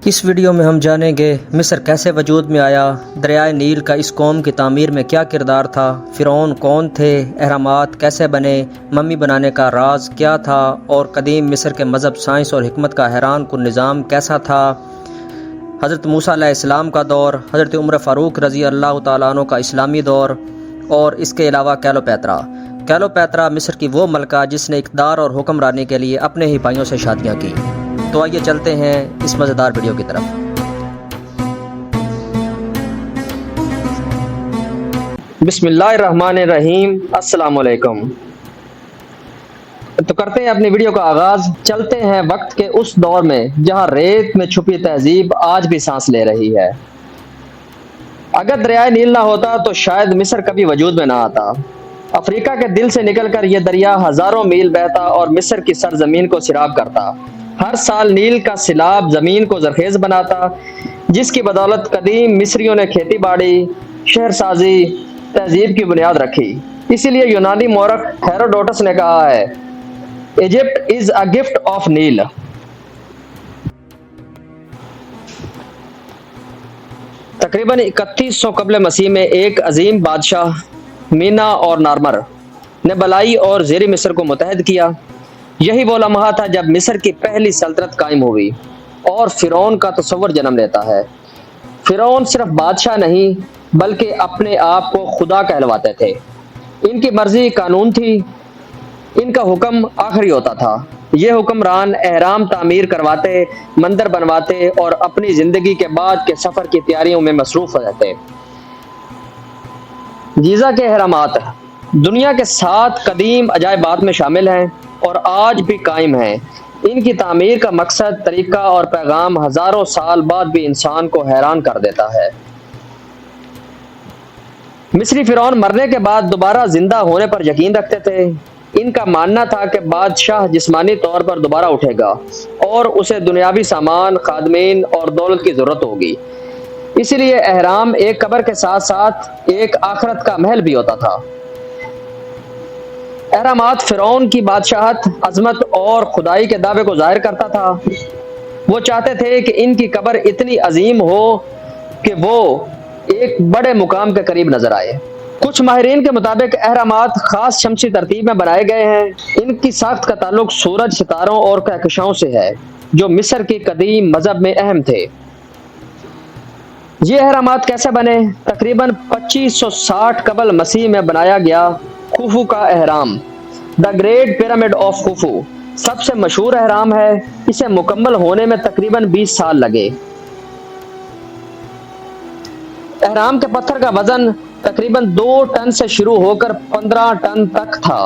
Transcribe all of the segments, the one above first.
اس video میں ہم جانیں گے مصر کیسے وجود میں آیا، دریائے نیل کا اس قوم کی تعمیر میں کیا کردار تھا، فرعون کون تھے، اہرامات کیسے بنے، ممی بنانے کا راز کیا تھا، اور قدیم مصر کے مذہب، سائنس اور حکمت کا حیران کن نظام کیسا تھا، حضرت موسیٰ علیہ السلام کا دور، حضرت عمر فاروق رضی اللہ تعالیٰ عنہ کا اسلامی دور، اور اس کے علاوہ کلیوپیترا مصر کی وہ ملکہ جس نے اقتدار اور حکمرانی کے لیے اپنے ہی بھائیوں سے شادیاں کی۔ تو آئیے چلتے ہیں اس مزیدار ویڈیو کی طرف۔ بسم اللہ الرحمن الرحیم، السلام علیکم۔ تو کرتے ہیں اپنی ویڈیو کا آغاز۔ چلتے ہیں وقت کے اس دور میں جہاں ریت میں چھپی تہذیب آج بھی سانس لے رہی ہے۔ اگر دریائے نیل نہ ہوتا تو شاید مصر کبھی وجود میں نہ آتا۔ افریقہ کے دل سے نکل کر یہ دریا ہزاروں میل بہتا اور مصر کی سرزمین کو سیراب کرتا۔ ہر سال نیل کا سیلاب زمین کو زرخیز بناتا، جس کی بدولت قدیم مصریوں نے کھیتی باڑی، شہر سازی، تہذیب کی بنیاد رکھی۔ اسی لیے یونانی مورخ ہیروڈوٹس نے کہا ہے، Egypt is a gift of نیل۔ تقریباً 3100 قبل مسیح میں ایک عظیم بادشاہ مینا اور نارمر نے بلائی اور زیر مصر کو متحد کیا۔ یہی وہ لمحہ تھا جب مصر کی پہلی سلطنت قائم ہوئی اور فرعون کا تصور جنم لیتا ہے۔ فرعون صرف بادشاہ نہیں بلکہ اپنے آپ کو خدا کہلواتے تھے۔ ان کی مرضی قانون تھی، ان کا حکم آخری ہوتا تھا۔ یہ حکمران اہرام تعمیر کرواتے، مندر بنواتے اور اپنی زندگی کے بعد کے سفر کی تیاریوں میں مصروف ہو جاتے۔ گیزا کے اہرامات دنیا کے 7 قدیم عجائبات میں شامل ہیں اور آج بھی قائم ہیں۔ ان کی تعمیر کا مقصد، طریقہ اور پیغام ہزاروں سال بعد بھی انسان کو حیران کر دیتا ہے۔ مصری فرعون مرنے کے بعد دوبارہ زندہ ہونے پر یقین رکھتے تھے۔ ان کا ماننا تھا کہ بادشاہ جسمانی طور پر دوبارہ اٹھے گا اور اسے دنیاوی سامان، خادمین اور دولت کی ضرورت ہوگی۔ اسی لیے اہرام ایک قبر کے ساتھ ساتھ ایک آخرت کا محل بھی ہوتا تھا۔ اہرامات فرعون کی بادشاہت، عظمت اور خدائی کے دعوے کو ظاہر کرتا تھا۔ وہ چاہتے تھے کہ ان کی قبر اتنی عظیم ہو کہ وہ ایک بڑے مقام کے قریب نظر آئے۔ کچھ ماہرین کے مطابق اہرامات خاص شمسی ترتیب میں بنائے گئے ہیں۔ ان کی ساخت کا تعلق سورج، ستاروں اور کہکشاؤں سے ہے، جو مصر کے قدیم مذہب میں اہم تھے۔ یہ اہرامات کیسے بنے؟ تقریباً 2560 قبل مسیح میں بنایا گیا خوفو کا اہرام، the great pyramid of Khufu, سب سے مشہور اہرام ہے۔ اسے مکمل ہونے میں تقریباً 20 سال لگے۔ اہرام کے پتھر کا وزن تقریباً 2 ٹن سے شروع ہو کر 15 ٹن تک تھا۔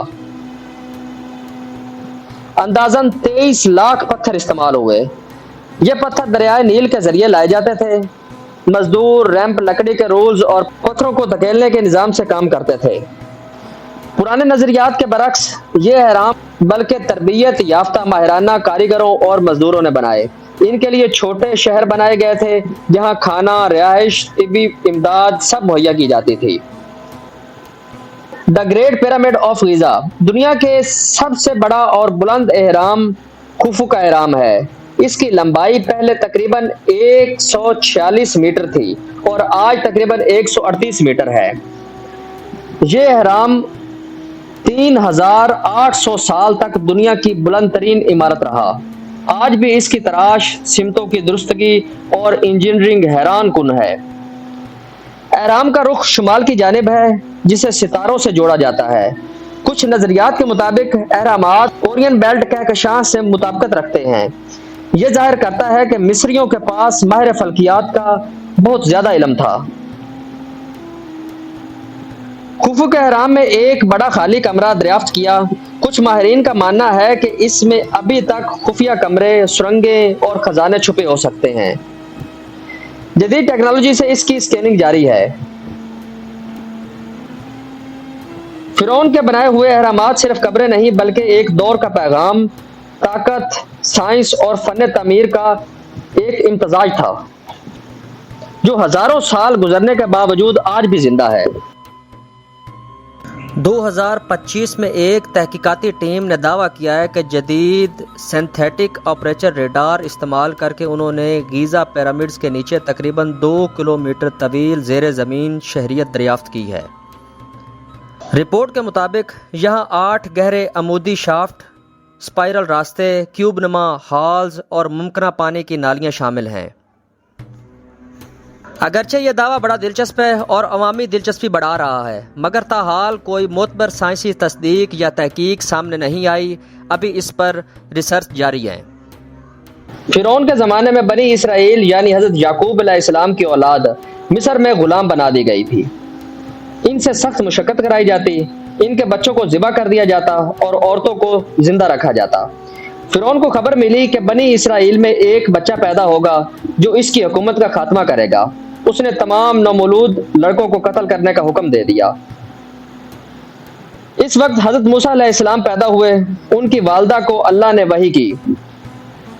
اندازاً 23 لاکھ پتھر استعمال ہوئے۔ یہ پتھر دریائے نیل کے ذریعے لائے جاتے تھے۔ مزدور ریمپ، لکڑی کے رولز اور پتھروں کو دھکیلنے کے نظام سے کام کرتے تھے۔ پرانے نظریات کے برعکس یہ اہرام بلکہ تربیت یافتہ ماہرانہ کاریگروں اور مزدوروں نے بنائے۔ ان کے لیے چھوٹے شہر بنائے گئے تھے جہاں کھانا، رہائش، طبی امداد سب مہیا کی جاتی تھی۔ دا گریٹ پیرامڈ آف گیزا دنیا کے سب سے بڑا اور بلند اہرام خوفو کا اہرام ہے۔ اس کی لمبائی پہلے تقریباً 146 میٹر تھی اور آج تقریباً 138 میٹر ہے۔ یہ اہرام 3800 سال تک دنیا کی بلند ترین عمارت رہا۔ آج بھی اس کی تراش، سمتوں کی درستگی اور انجینئرنگ حیران کن ہے۔ اہرام کا رخ شمال کی جانب ہے، جسے ستاروں سے جوڑا جاتا ہے۔ کچھ نظریات کے مطابق اہرامات اورین بیلٹ کہکشاں سے مطابقت رکھتے ہیں۔ یہ ظاہر کرتا ہے کہ مصریوں کے پاس ماہر فلکیات کا بہت زیادہ علم تھا۔ خوفو کے اہرام میں ایک بڑا خالی کمرہ دریافت کیا۔ کچھ ماہرین کا ماننا ہے کہ اس میں ابھی تک خفیہ کمرے، سرنگیں اور خزانے چھپے ہو سکتے ہیں۔ جدید ٹیکنالوجی سے اس کی اسکیننگ جاری ہے۔ فرعون کے بنائے ہوئے اہرامات صرف قبریں نہیں بلکہ ایک دور کا پیغام، طاقت، سائنس اور فن تعمیر کا ایک امتزاج تھا، جو ہزاروں سال گزرنے کے باوجود آج بھی زندہ ہے۔ 2025 میں ایک تحقیقاتی ٹیم نے دعویٰ کیا ہے کہ جدید سینتھیٹک آپریچر ریڈار استعمال کر کے انہوں نے گیزا پیرامڈز کے نیچے تقریباً 2 کلومیٹر طویل زیر زمین شہریت دریافت کی ہے۔ رپورٹ کے مطابق یہاں 8 گہرے عمودی شافٹ، اسپائرل راستے، کیوب نما ہالز اور ممکنہ پانی کی نالیاں شامل ہیں۔ اگرچہ یہ دعویٰ بڑا دلچسپ ہے اور عوامی دلچسپی بڑھا رہا ہے، مگر تاحال کوئی معتبر سائنسی تصدیق یا تحقیق سامنے نہیں آئی۔ ابھی اس پر ریسرچ جاری ہے۔ فرعون کے زمانے میں بنی اسرائیل یعنی حضرت یعقوب علیہ السلام کی اولاد مصر میں غلام بنا دی گئی تھی۔ ان سے سخت مشقت کرائی جاتی، ان کے بچوں کو ذبح کر دیا جاتا اور عورتوں کو زندہ رکھا جاتا۔ فرعون کو خبر ملی کہ بنی اسرائیل میں ایک بچہ پیدا ہوگا جو اس کی حکومت کا خاتمہ کرے گا۔ اس نے تمام نومولود لڑکوں کو قتل کرنے کا حکم دے دیا۔ اس وقت حضرت موسیٰ علیہ السلام پیدا ہوئے۔ ان کی والدہ کو اللہ نے وحی کی،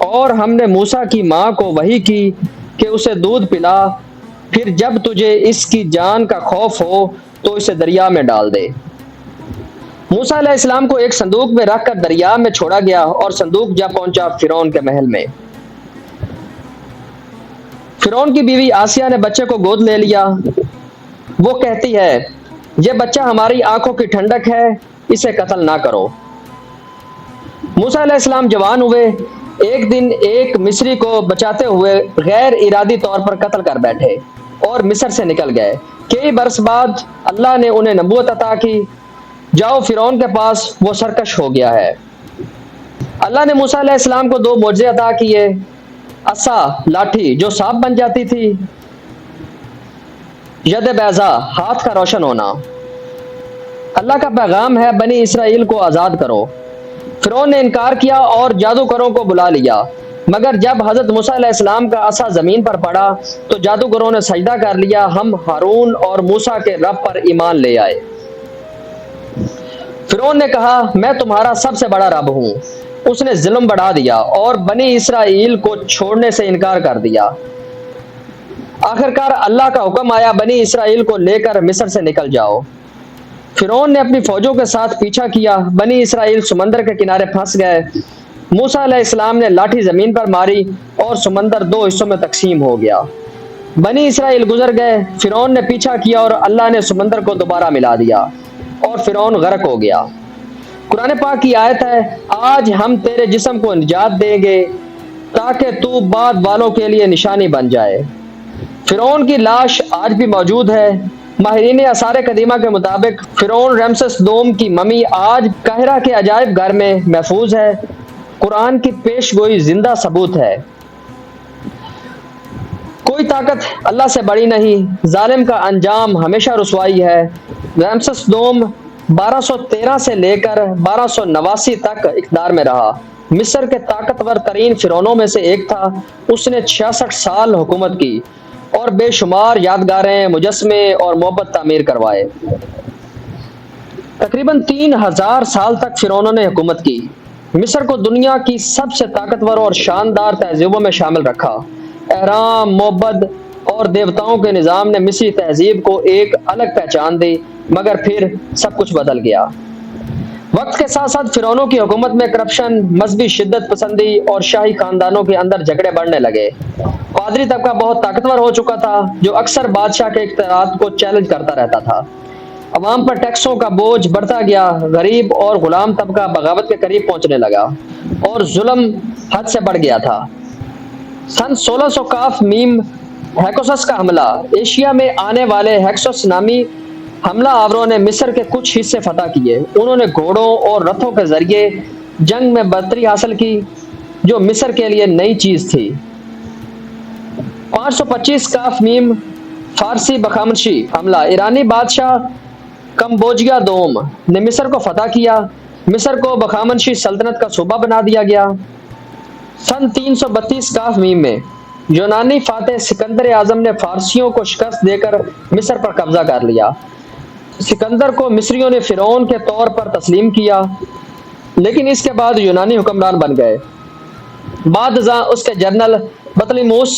اور ہم نے موسیٰ کی ماں کو وحی کی کہ اسے دودھ پلا، پھر جب تجھے اس کی جان کا خوف ہو تو اسے دریا میں ڈال دے۔ موسیٰ علیہ السلام کو ایک صندوق میں رکھ کر دریا میں چھوڑا گیا اور صندوق جا پہنچا فرعون کے محل میں۔ فرعون کی بیوی آسیہ نے بچے کو گود لے لیا۔ وہ کہتی ہے، یہ بچہ ہماری آنکھوں کی ٹھنڈک ہے، اسے قتل نہ کرو۔ موسیٰ علیہ السلام جوان ہوئے۔ ایک دن ایک مصری کو بچاتے ہوئے غیر ارادی طور پر قتل کر بیٹھے اور مصر سے نکل گئے۔ کئی برس بعد اللہ نے انہیں نبوت عطا کی، جاؤ فرعون کے پاس، وہ سرکش ہو گیا ہے۔ اللہ نے موسیٰ علیہ السلام کو 2 معجزے عطا کیے، عصا لاٹھی جو سانپ بن جاتی تھی، ید بیضا ہاتھ کا روشن ہونا۔ اللہ کا پیغام ہے بنی اسرائیل کو آزاد کرو۔ فرعون نے انکار کیا اور جادوگروں کو بلا لیا، مگر جب حضرت موسیٰ علیہ السلام کا عصا زمین پر پڑا تو جادوگروں نے سجدہ کر لیا۔ ہم ہارون اور موسیٰ کے رب پر ایمان لے آئے۔ فرعون نے کہا، میں تمہارا سب سے بڑا رب ہوں۔ اس نے ظلم بڑھا دیا اور بنی اسرائیل کو چھوڑنے سے انکار کر دیا۔ آخرکار اللہ کا حکم آیا، بنی اسرائیل کو لے کر مصر سے نکل جاؤ۔ فرعون نے اپنی فوجوں کے ساتھ پیچھا کیا۔ بنی اسرائیل سمندر کے کنارے پھنس گئے۔ موسیٰ علیہ السلام نے لاٹھی زمین پر ماری اور سمندر 2 حصوں میں تقسیم ہو گیا۔ بنی اسرائیل گزر گئے۔ فرعون نے پیچھا کیا اور اللہ نے سمندر کو دوبارہ ملا دیا اور فرعون غرق ہو گیا۔ قرآن پاک کی آیت ہے، آج ہم تیرے جسم کو نجات دیں گے تاکہ تو بعد والوں کے لیے نشانی بن جائے۔ فرعون کی لاش آج بھی موجود ہے۔ ماہرین آثار قدیمہ کے مطابق فرعون رمسس دوم کی ممی آج قاہرہ کے عجائب گھر میں محفوظ ہے۔ قرآن کی پیش گوئی زندہ ثبوت ہے۔ کوئی طاقت اللہ سے بڑی نہیں، ظالم کا انجام ہمیشہ رسوائی ہے۔ رمسس دوم 1213 سے لے کر 1289 تک اقتدار میں رہا۔ مصر کے طاقتور ترین فرعونوں میں سے ایک تھا۔ اس نے 66 سال حکومت کی اور بے شمار یادگاریں، مجسمے اور معبد تعمیر کروائے۔ تقریباً 3000 سال تک فرعونوں نے حکومت کی۔ مصر کو دنیا کی سب سے طاقتور اور شاندار تہذیبوں میں شامل رکھا۔ اہرام، معبد اور دیوتاؤں کے نظام نے مصری تہذیب کو ایک الگ پہچان دی، مگر پھر سب کچھ بدل گیا۔ وقت کے ساتھ ساتھ فرعونوں کی حکومت میں کرپشن، مذہبی شدت پسندی اور شاہی خاندانوں کے اندر جھگڑے بڑھنے لگے۔ پادری طبقہ بہت طاقتور ہو چکا تھا، جو اکثر بادشاہ کے اختیارات کو چیلنج کرتا رہتا تھا۔ عوام پر ٹیکسوں کا بوجھ بڑھتا گیا۔ غریب اور غلام طبقہ بغاوت کے قریب پہنچنے لگا اور ظلم حد سے بڑھ گیا تھا۔ سن 1600 قاف میم ہیکسوس کا حملہ۔ ایشیا میں آنے والے ہیکسوس نامی حملہ آوروں نے مصر کے کچھ حصے فتح کیے۔ انہوں نے گھوڑوں اور رتھوں کے ذریعے جنگ میں برتری حاصل کی، جو مصر کے لیے نئی چیز تھی۔ 525 قاف میم فارسی بخامنشی حملہ۔ ایرانی بادشاہ کمبوجیا دوم نے مصر کو فتح کیا۔ مصر کو بخامنشی سلطنت کا صوبہ بنا دیا گیا۔ سن 332 قاف میم میں یونانی فاتح سکندر اعظم نے فارسیوں کو شکست دے کر مصر پر قبضہ کر لیا۔ سکندر کو مصریوں نے فرعون کے طور پر تسلیم کیا، لیکن اس کے بعد یونانی حکمران بن گئے۔ بعد ازاں اس کے جنرل بطلیموس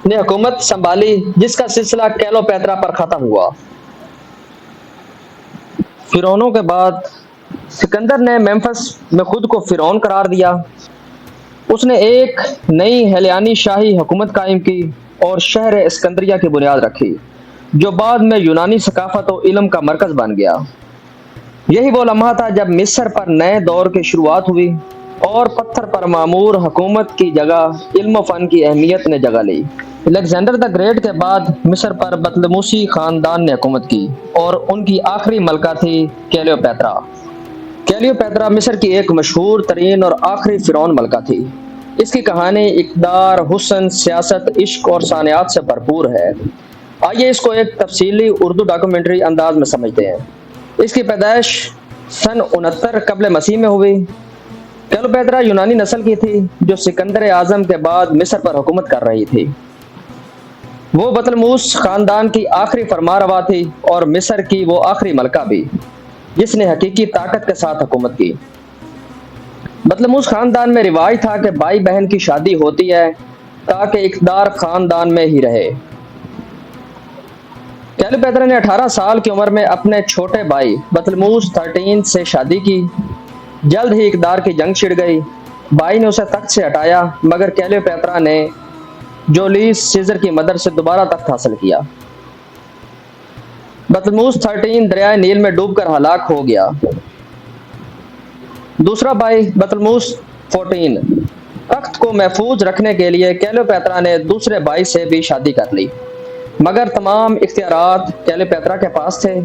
نے حکومت سنبھالی، جس کا سلسلہ کیلوپیترا پر ختم ہوا۔ فرعونوں کے بعد سکندر نے میمفس میں خود کو فرعون قرار دیا۔ اس نے ایک نئی ہیلیانی شاہی حکومت قائم کی اور شہر اسکندریہ کی بنیاد رکھی، جو بعد میں یونانی ثقافت و علم کا مرکز بن گیا۔ یہی وہ لمحہ تھا جب مصر پر نئے دور کی شروعات ہوئی اور پتھر پر معمور حکومت کی جگہ علم و فن کی اہمیت نے جگہ لی۔ الیگزینڈر دا گریٹ کے بعد مصر پر بطلموسی خاندان نے حکومت کی اور ان کی آخری ملکہ تھی کلیوپیٹرا۔ کلیوپیٹرا مصر کی ایک مشہور ترین اور آخری فرعون ملکہ تھی۔ اس کی کہانی اقتدار، حسن، سیاست، عشق اور صانعات سے بھرپور ہے۔ آئیے اس کو ایک تفصیلی اردو ڈاکومنٹری انداز میں سمجھتے ہیں۔ اس کی پیدائش سن 69 قبل مسیح میں ہوئی۔ کلیوپیٹرا یونانی نسل کی تھی جو سکندر اعظم کے بعد مصر پر حکومت کر رہی تھی۔ وہ بطلموس خاندان کی آخری فرمانروا تھی اور مصر کی وہ آخری ملکہ بھی جس نے حقیقی طاقت کے ساتھ حکومت کی۔ بطلموس خاندان میں رواج تھا کہ بھائی بہن کی شادی ہوتی ہے تاکہ اقتدار خاندان میں ہی رہے۔ کلیوپیٹرا نے 18 سال کی عمر میں اپنے چھوٹے بھائی بطلموس 13 سے شادی کی۔ جلد ہی اقتدار کی جنگ چھڑ گئی۔ بھائی نے اسے تخت سے ہٹایا مگر کلیوپیٹرا نے جولیس سیزر کی مدد سے دوبارہ تخت حاصل کیا۔ بطلموس 13 دریائے نیل میں ڈوب کر ہلاک ہو گیا۔ دوسرا بھائی بطلموس 14 تخت کو محفوظ رکھنے کے لیے کلیوپیٹرا نے دوسرے بھائی سے بھی شادی کر لی، مگر تمام اختیارات کلیوپیٹرا کے پاس تھے۔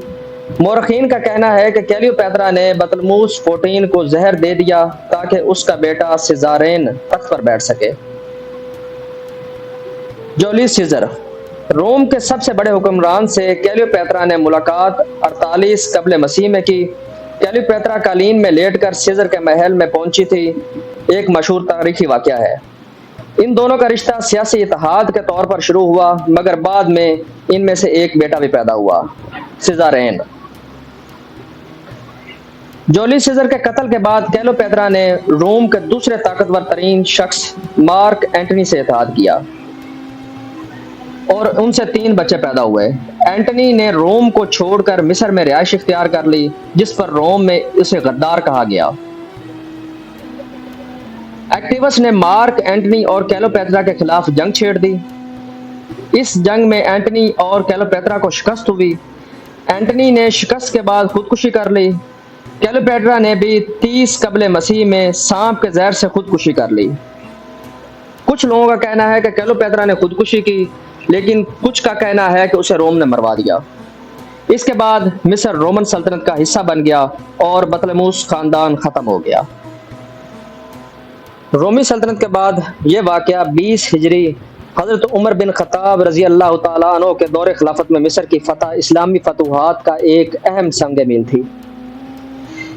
مورخین کا کہنا ہے کہ کلیوپیٹرا نے بطلموس 14 کو زہر دے دیا تاکہ اس کا بیٹا سیزارین تخت پر بیٹھ سکے۔ جولیس سیزر روم کے سب سے بڑے حکمران سے کلیوپیٹرا نے ملاقات 48 قبل مسیح میں کی۔ کلیوپیٹرا قالین میں لیٹ کر سیزر کے محل میں پہنچی تھی، ایک مشہور تاریخی واقعہ ہے۔ ان دونوں کا رشتہ سیاسی اتحاد کے طور پر شروع ہوا مگر بعد میں ان میں سے ایک بیٹا بھی پیدا ہوا، سیزارین۔ جولیس سیزر کے قتل کے بعد کلیوپیٹرا نے روم کے دوسرے طاقتور ترین شخص مارک اینٹنی سے اتحاد کیا اور ان سے 3 بچے پیدا ہوئے۔ اینٹنی نے روم کو چھوڑ کر مصر میں رہائش اختیار کر لی، جس پر روم میں اسے غدار کہا گیا۔ ایکٹیوس نے مارک اینٹنی اور کلیوپیٹرا کے خلاف جنگ چھیڑ دی۔ اس جنگ میں اینٹنی اور کلیوپیٹرا کو شکست ہوئی۔ اینٹنی نے شکست کے بعد خودکشی کر لی۔ کلیوپیٹرا نے بھی 30 قبل مسیح میں سانپ کے زہر سے خودکشی کر لی۔ کچھ لوگوں کا کہنا ہے کہ کلیوپیٹرا نے خودکشی کی، لیکن کچھ کا کہنا ہے کہ اسے روم نے مروا دیا۔ اس کے بعد مصر رومن سلطنت کا حصہ بن گیا اور بطلموس خاندان ختم ہو گیا۔ رومی سلطنت کے بعد یہ واقعہ 20 ہجری حضرت عمر بن خطاب رضی اللہ تعالیٰ عنہ کے دور خلافت میں مصر کی فتح اسلامی فتوحات کا ایک اہم سنگ میل تھی،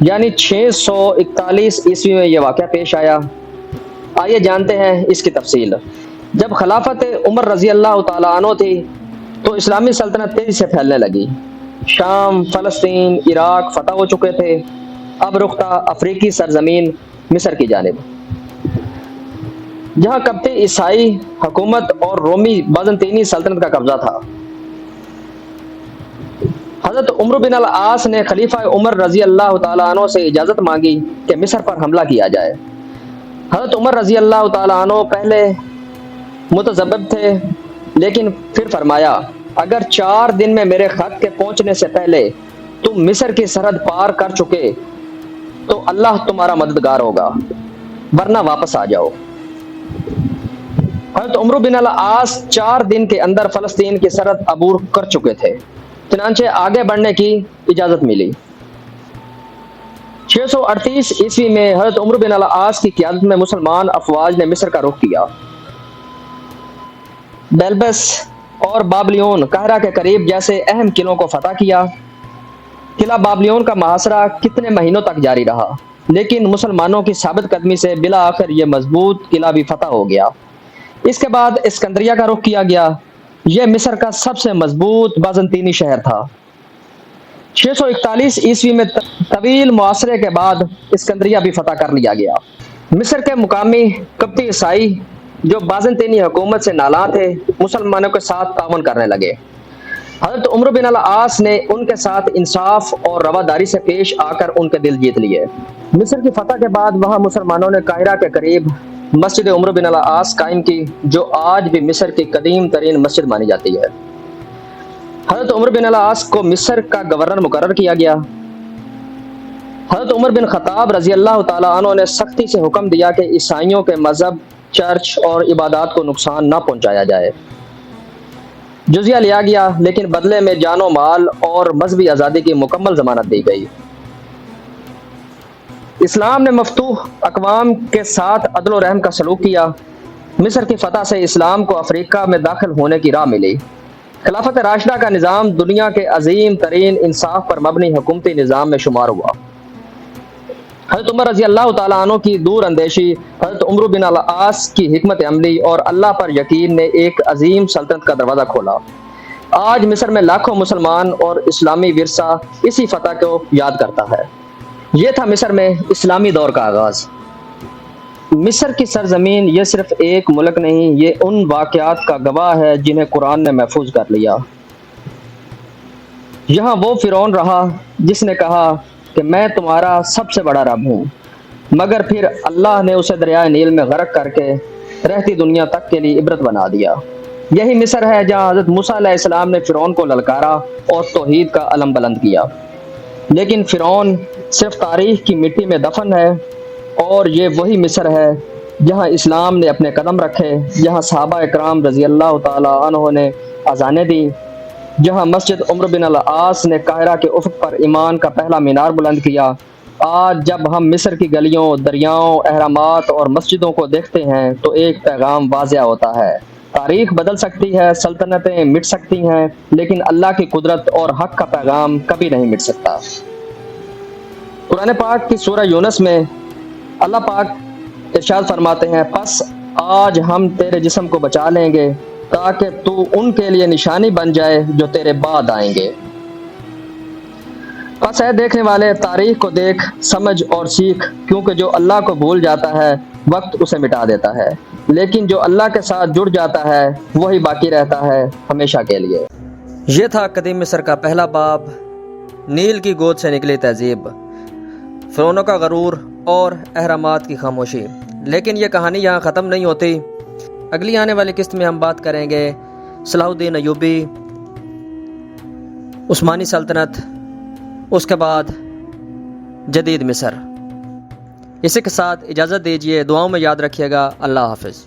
یعنی 641 عیسوی میں یہ واقعہ پیش آیا۔ آئیے جانتے ہیں اس کی تفصیل۔ جب خلافت عمر رضی اللہ تعالیٰ عنہ تھی تو اسلامی سلطنت تیزی سے پھیلنے لگی۔ شام، فلسطین، عراق فتح ہو چکے تھے۔ اب رخ تھا افریقی سرزمین مصر کی جانب، جہاں قبطی عیسائی حکومت اور رومی بازنطینی سلطنت کا قبضہ تھا۔ حضرت عمرو بن العاص نے خلیفہ عمر رضی اللہ تعالیٰ عنہ سے اجازت مانگی کہ مصر پر حملہ کیا جائے۔ حضرت عمر رضی اللہ تعالیٰ عنہ پہلے متذبذب تھے، لیکن پھر فرمایا، اگر 4 دن میں میرے خط کے پہنچنے سے پہلے تم مصر کی سرحد پار کر چکے تو اللہ تمہارا مددگار ہوگا، ورنہ واپس آ جاؤ۔ حضرت عمرو بن العاص 4 دن کے اندر فلسطین کی سرحد عبور کر چکے تھے، چنانچہ آگے بڑھنے کی اجازت ملی۔ 638 عیسوی میں حضرت عمرو بن العاص کی قیادت میں مسلمان افواج نے مصر کا رخ کیا۔ بیلبس اور بابلیون قاہرہ کے قریب جیسے اہم قلعوں کو فتح کیا۔ قلعہ بابلیون کا محاصرہ کتنے مہینوں تک جاری رہا، لیکن مسلمانوں کی ثابت قدمی سے بالآخر یہ مضبوط قلعہ بھی فتح ہو گیا۔ اس کے بعد اسکندریہ کا رخ کیا گیا۔ یہ مصر کا سب سے مضبوط بازنطینی شہر تھا۔ 641 عیسوی میں طویل معاصرے کے بعد اسکندریہ بھی فتح کر لیا گیا۔ مصر کے مقامی قبطی عیسائی جو بازنطینی حکومت سے نالاں تھے، مسلمانوں کے ساتھ تعاون کرنے لگے۔ حضرت عمرو بن العاص نے ان کے ساتھ انصاف اور رواداری سے پیش آ کر ان کے دل جیت لیے۔ مصر کی فتح کے بعد وہاں مسلمانوں نے قاہرہ کے قریب مسجد عمرو بن العاص قائم کی، جو آج بھی مصر کی قدیم ترین مسجد مانی جاتی ہے۔ حضرت عمر بن العاص کو مصر کا گورنر مقرر کیا گیا۔ حضرت عمر بن خطاب رضی اللہ تعالیٰ عنہ نے سختی سے حکم دیا کہ عیسائیوں کے مذہب، چرچ اور عبادات کو نقصان نہ پہنچایا جائے۔ جزیہ لیا گیا، لیکن بدلے میں جان و مال اور مذہبی آزادی کی مکمل ضمانت دی گئی۔ اسلام نے مفتوح اقوام کے ساتھ عدل و رحم کا سلوک کیا۔ مصر کی فتح سے اسلام کو افریقہ میں داخل ہونے کی راہ ملی۔ خلافت راشدہ کا نظام دنیا کے عظیم ترین انصاف پر مبنی حکومتی نظام میں شمار ہوا۔ حضرت عمر رضی اللہ تعالیٰ عنہ کی دور اندیشی، حضرت عمرو بن العاص کی حکمت عملی اور اللہ پر یقین نے ایک عظیم سلطنت کا دروازہ کھولا۔ آج مصر میں لاکھوں مسلمان اور اسلامی ورثہ اسی فتح کو یاد کرتا ہے۔ یہ تھا مصر میں اسلامی دور کا آغاز۔ مصر کی سرزمین یہ صرف ایک ملک نہیں، یہ ان واقعات کا گواہ ہے جنہیں قرآن نے محفوظ کر لیا۔ یہاں وہ فرعون رہا جس نے کہا کہ میں تمہارا سب سے بڑا رب ہوں، مگر پھر اللہ نے اسے دریائے نیل میں غرق کر کے رہتی دنیا تک کے لیے عبرت بنا دیا۔ یہی مصر ہے جہاں حضرت موسیٰ علیہ السلام نے فرعون کو للکارا اور توحید کا علم بلند کیا۔ لیکن فرعون صرف تاریخ کی مٹی میں دفن ہے، اور یہ وہی مصر ہے جہاں اسلام نے اپنے قدم رکھے، جہاں صحابہ اکرام رضی اللہ تعالیٰ عنہ نے اذانیں دی، جہاں مسجد عمرو بن العاص نے قاہرہ کے افق پر ایمان کا پہلا مینار بلند کیا۔ آج جب ہم مصر کی گلیوں، دریاؤں، اہرامات اور مسجدوں کو دیکھتے ہیں تو ایک پیغام واضح ہوتا ہے: تاریخ بدل سکتی ہے، سلطنتیں مٹ سکتی ہیں، لیکن اللہ کی قدرت اور حق کا پیغام کبھی نہیں مٹ سکتا۔ قرآن پاک کی سورہ یونس میں اللہ پاک ارشاد فرماتے ہیں: پس آج ہم تیرے جسم کو بچا لیں گے تاکہ تو ان کے لیے نشانی بن جائے جو تیرے بعد آئیں گے۔ پس اے دیکھنے والے، تاریخ کو دیکھ، سمجھ اور سیکھ، کیونکہ جو اللہ کو بھول جاتا ہے وقت اسے مٹا دیتا ہے، لیکن جو اللہ کے ساتھ جڑ جاتا ہے وہی باقی رہتا ہے ہمیشہ کے لیے۔ یہ تھا قدیم مصر کا پہلا باب، نیل کی گود سے نکلی تہذیب، فرعونوں کا غرور اور اہرامات کی خاموشی۔ لیکن یہ کہانی یہاں ختم نہیں ہوتی۔ اگلی آنے والی قسط میں ہم بات کریں گے صلاح الدین ایوبی، عثمانی سلطنت، اس کے بعد جدید مصر۔ اسی کے ساتھ اجازت دیجیے، دعاؤں میں یاد رکھیے گا۔ اللہ حافظ۔